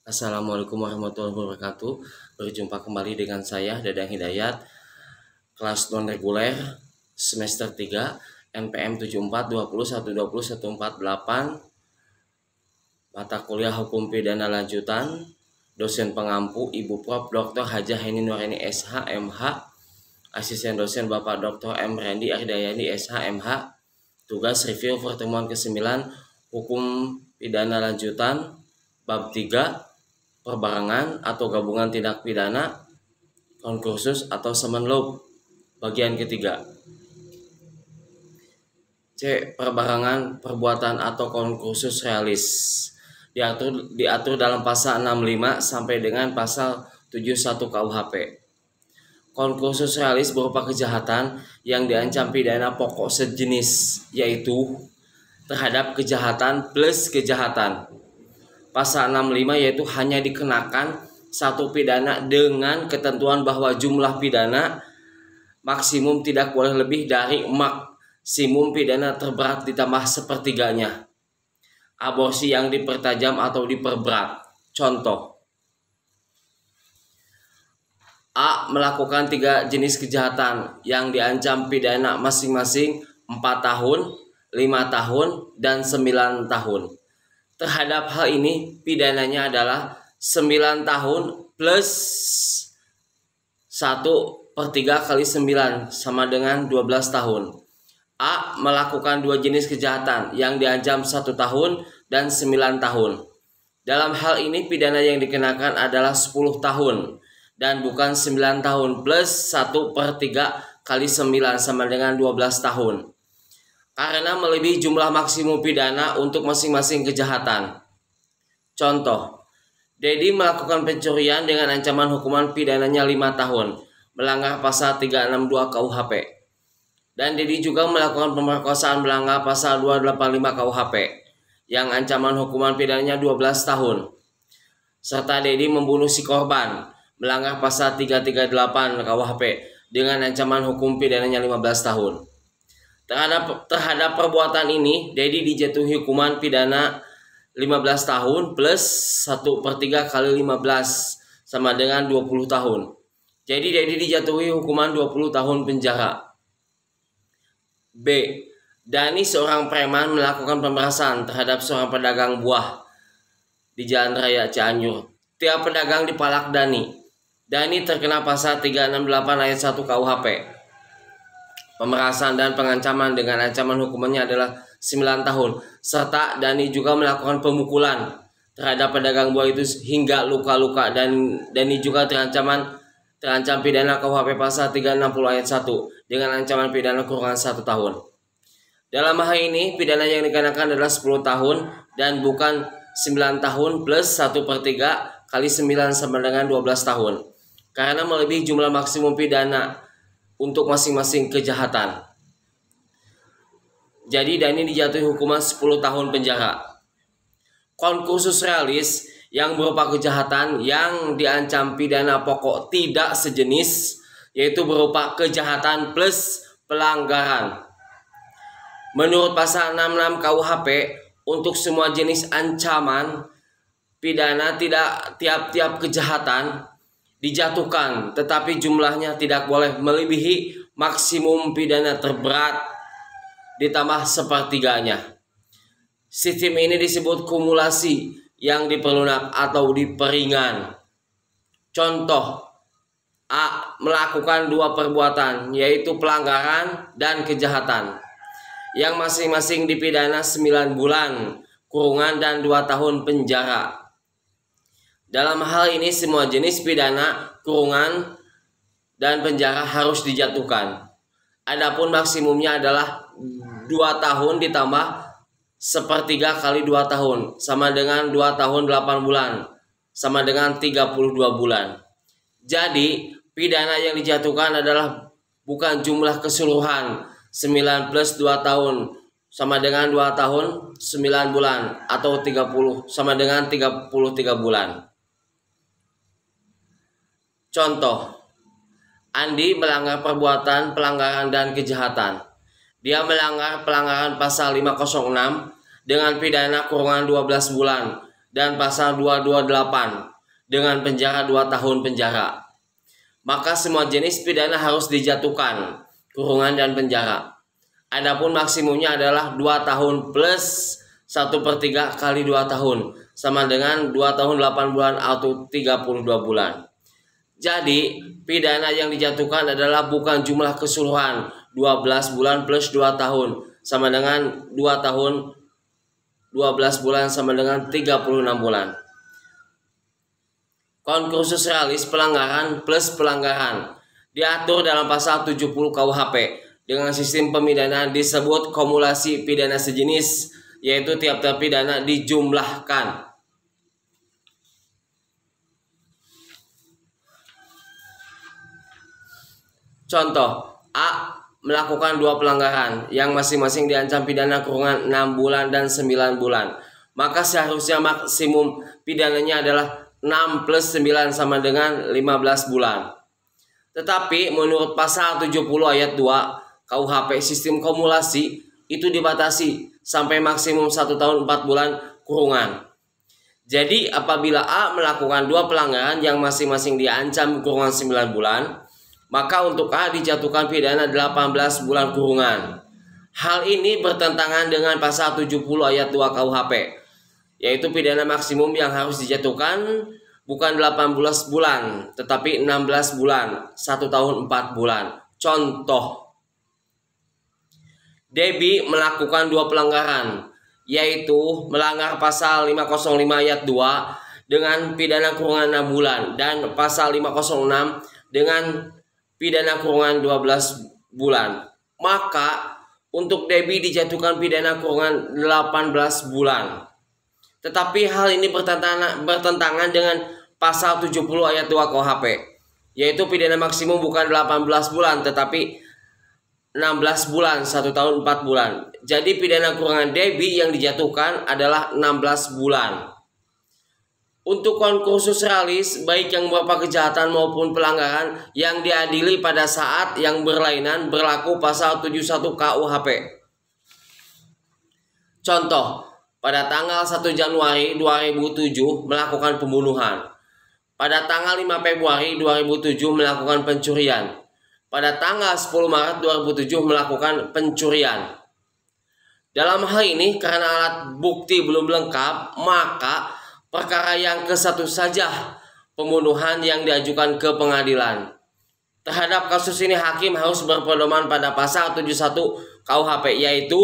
Assalamualaikum warahmatullahi wabarakatuh. Berjumpa kembali dengan saya Dadang Hidayat, kelas non reguler semester 3 NPM 7420120148, mata kuliah Hukum Pidana Lanjutan, dosen pengampu Ibu Prof. Dr. Hajah Heni Nureni SH MH, asisten dosen Bapak Dr. M. Randy Ardayani SH MH. Tugas review pertemuan ke-9 Hukum Pidana Lanjutan bab 3, perbarengan atau gabungan tindak pidana, konkursus atau summon law, bagian ketiga. C. Perbarengan perbuatan atau konkursus realis diatur dalam pasal 65 sampai dengan pasal 71 KUHP. Konkursus realis berupa kejahatan yang diancam pidana pokok sejenis, yaitu terhadap kejahatan plus kejahatan. Pasal 65 yaitu hanya dikenakan satu pidana dengan ketentuan bahwa jumlah pidana maksimum tidak boleh lebih dari maksimum pidana terberat ditambah sepertiganya. Aborsi yang dipertajam atau diperberat. Contoh: A. Melakukan 3 jenis kejahatan yang diancam pidana masing-masing 4 tahun, 5 tahun, dan 9 tahun. Terhadap hal ini pidananya adalah 9 tahun plus 1/3 kali 9 sama dengan 12 tahun. A. Melakukan 2 jenis kejahatan yang diancam 1 tahun dan 9 tahun. Dalam hal ini pidana yang dikenakan adalah 10 tahun dan bukan 9 tahun plus 1/3 kali 9 sama dengan 12 tahun. Karena melebihi jumlah maksimum pidana untuk masing-masing kejahatan. Contoh: Dedi melakukan pencurian dengan ancaman hukuman pidananya 5 tahun, melanggar pasal 362 KUHP. Dan Dedi juga melakukan pemerkosaan, melanggar pasal 285 KUHP, yang ancaman hukuman pidananya 12 tahun. Serta Dedi membunuh si korban, melanggar pasal 338 KUHP, dengan ancaman hukum pidananya 15 tahun. Terhadap perbuatan ini, Dedi dijatuhi hukuman pidana 15 tahun plus 1/3 kali 15 sama dengan 20 tahun. Jadi Dedi dijatuhi hukuman 20 tahun penjara. B. Dani, seorang preman, melakukan pemerasan terhadap seorang pedagang buah di Jalan Raya Cianjur. Tiap pedagang dipalak Dani. Dani terkena pasal 368 ayat 1 KUHP. Pemerasan dan pengancaman dengan ancaman hukumannya adalah 9 tahun. Serta Dani juga melakukan pemukulan terhadap pedagang buah itu hingga luka-luka, dan Dani juga terancam pidana KUHP pasal 360 ayat 1 dengan ancaman pidana kurungan 1 tahun. Dalam hal ini pidana yang dikenakan adalah 10 tahun dan bukan 9 tahun plus 1/3 kali 9 sama dengan 12 tahun. Karena melebihi jumlah maksimum pidana untuk masing-masing kejahatan. Jadi Dani dijatuhi hukuman 10 tahun penjara. Konkursus realis yang berupa kejahatan yang diancam pidana pokok tidak sejenis, yaitu berupa kejahatan plus pelanggaran. Menurut pasal 66 KUHP, untuk semua jenis ancaman pidana tidak tiap-tiap kejahatan dijatuhkan, tetapi jumlahnya tidak boleh melebihi maksimum pidana terberat ditambah sepertiganya. Sistem ini disebut kumulasi yang diperlunak atau diperingan. Contoh: A. Melakukan 2 perbuatan, yaitu pelanggaran dan kejahatan, yang masing-masing dipidana 9 bulan kurungan dan 2 tahun penjara. Dalam hal ini semua jenis pidana kurungan dan penjara harus dijatuhkan. Adapun maksimumnya adalah 2 tahun ditambah 1/3 kali 2 tahun sama dengan 2 tahun 8 bulan sama dengan 32 bulan. Jadi pidana yang dijatuhkan adalah bukan jumlah keseluruhan 9 plus 2 tahun sama dengan 2 tahun 9 bulan atau 30 sama dengan 33 bulan. Contoh: Andi melanggar perbuatan pelanggaran dan kejahatan. Dia melanggar pelanggaran pasal 506 dengan pidana kurungan 12 bulan dan pasal 228 dengan penjara 2 tahun penjara. Maka semua jenis pidana harus dijatuhkan kurungan dan penjara. Adapun maksimumnya adalah 2 tahun plus 1/3 kali 2 tahun sama dengan 2 tahun 8 bulan atau 32 bulan. Jadi pidana yang dijatuhkan adalah bukan jumlah keseluruhan 12 bulan plus 2 tahun sama dengan 2 tahun 12 bulan sama dengan 36 bulan. Concursus realis pelanggaran plus pelanggaran diatur dalam pasal 70 KUHP dengan sistem pemidanaan disebut kumulasi pidana sejenis, yaitu tiap terpidana dijumlahkan. Contoh, A melakukan 2 pelanggaran yang masing-masing diancam pidana kurungan 6 bulan dan 9 bulan. Maka seharusnya maksimum pidananya adalah 6 plus 9 sama dengan 15 bulan. Tetapi menurut pasal 70 ayat 2 KUHP sistem kumulasi itu dibatasi sampai maksimum 1 tahun 4 bulan kurungan. Jadi apabila A melakukan 2 pelanggaran yang masing-masing diancam kurungan 9 bulan, maka untuk A dijatuhkan pidana 18 bulan kurungan. Hal ini bertentangan dengan pasal 70 ayat 2 KUHP, yaitu pidana maksimum yang harus dijatuhkan bukan 18 bulan, tetapi 16 bulan, 1 tahun 4 bulan. Contoh, Debbie melakukan 2 pelanggaran, yaitu melanggar pasal 505 ayat 2 dengan pidana kurungan 6 bulan dan pasal 506 dengan pidana kurungan 12 bulan. Maka untuk Debbie dijatuhkan pidana kurungan 18 bulan. Tetapi hal ini bertentangan dengan pasal 70 ayat 2 KUHP, yaitu pidana maksimum bukan 18 bulan tetapi 16 bulan, 1 tahun 4 bulan. Jadi pidana kurungan Debbie yang dijatuhkan adalah 16 bulan. Untuk concursus realis, baik yang berupa kejahatan maupun pelanggaran yang diadili pada saat yang berlainan berlaku pasal 71 KUHP. Contoh, pada tanggal 1 Januari 2007 melakukan pembunuhan. Pada tanggal 5 Februari 2007 melakukan pencurian. Pada tanggal 10 Maret 2007 melakukan pencurian. Dalam hal ini karena alat bukti belum lengkap, maka perkara yang ke-1 saja pembunuhan yang diajukan ke pengadilan. Terhadap kasus ini hakim harus berpedoman pada pasal 71 KUHP, yaitu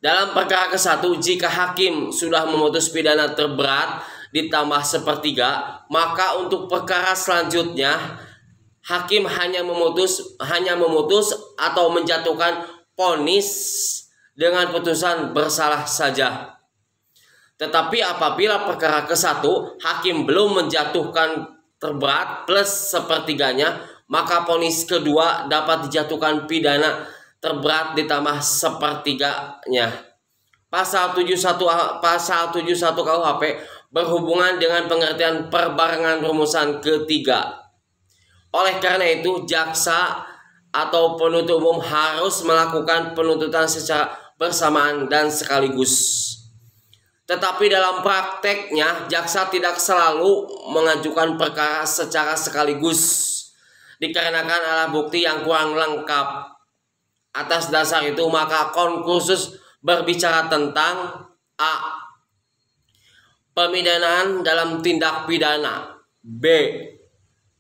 dalam perkara ke-1 jika hakim sudah memutus pidana terberat ditambah 1/3, maka untuk perkara selanjutnya hakim hanya memutus atau menjatuhkan vonis dengan putusan bersalah saja. Tetapi apabila perkara ke-1 hakim belum menjatuhkan terberat plus 1/3-nya, maka vonis kedua dapat dijatuhkan pidana terberat ditambah 1/3-nya. Pasal 71 KUHP berhubungan dengan pengertian perbarengan rumusan ketiga. Oleh karena itu, jaksa atau penuntut umum harus melakukan penuntutan secara bersamaan dan sekaligus. Tetapi dalam prakteknya, jaksa tidak selalu mengajukan perkara secara sekaligus dikarenakan alat bukti yang kurang lengkap. Atas dasar itu, maka concursus berbicara tentang A. Pemidanaan dalam tindak pidana. B.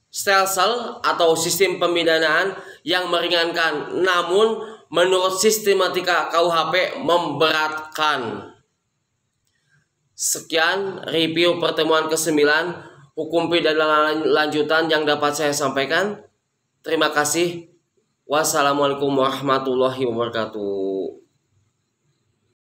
Stelsel atau sistem pemidanaan yang meringankan namun menurut sistematika KUHP memberatkan. Sekian review pertemuan ke-9 hukum pidana lanjutan yang dapat saya sampaikan. Terima kasih. Wassalamualaikum warahmatullahi wabarakatuh.